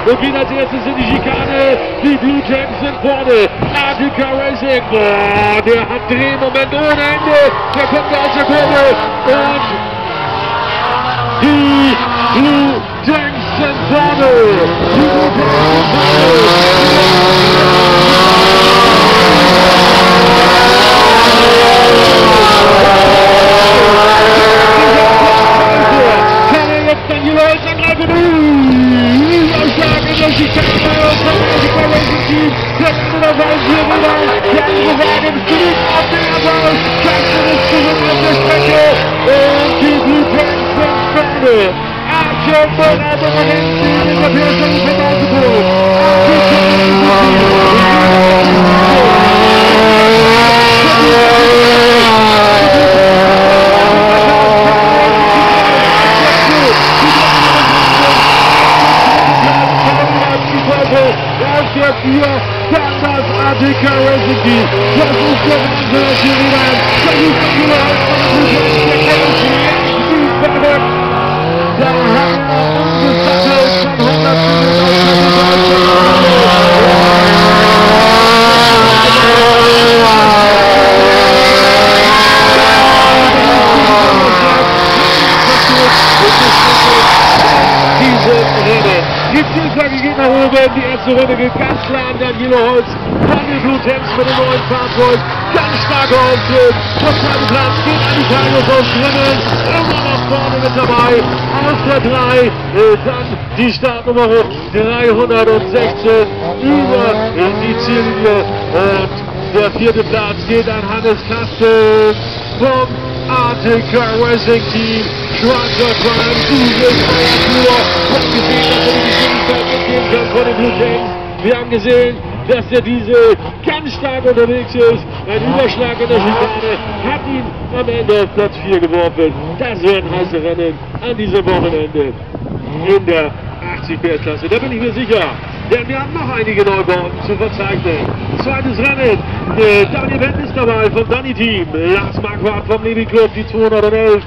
Und geht als erstes in die Schikane. Die Blue Gems sind vorne. Attica Racing. Boah, der hat Drehmoment ohne Ende. Der kommt aus der Kurve. Und die Blue Gems sind vorne. Die Blue Gems sind Kann er jetzt dann die Leute angreifen? Attica Racing Team. Das ist der Wahnsinn, was hier wieder ein Versuch da haben wir umgesattelt von 100 Die Zielflagge geht nach oben, die erste Runde geht ganz klar an Daniele Holz von den Blue Gems mit dem neuen Fahrzeug. Ganz starker Auftritt. Der zweite Platz geht an die Carlos aus drinnen. Immer nach vorne mit dabei. Auf der 3 dann die Startnummer 316 über die Ziellinie. Und der vierte Platz geht an Hannes Kasten vom Attica Racing Team. Schwarzer Prime, nur haben gesehen, dass er die Geschwindigkeit mitgeben kann von den Blue Gems. Wir haben gesehen, dass der Diesel ganz stark unterwegs ist. Ein Überschlag in der Schikane hat ihn am Ende auf Platz 4 geworfen. Das werden heiße Rennen an diesem Wochenende in der 80 PS-Klasse. Da bin ich mir sicher. Denn wir haben noch einige Neubauten zu verzeichnen. Zweites Rennen. Daniel Wendt ist dabei vom Dani-Team. Lars Marquardt vom Levi Club, die 211.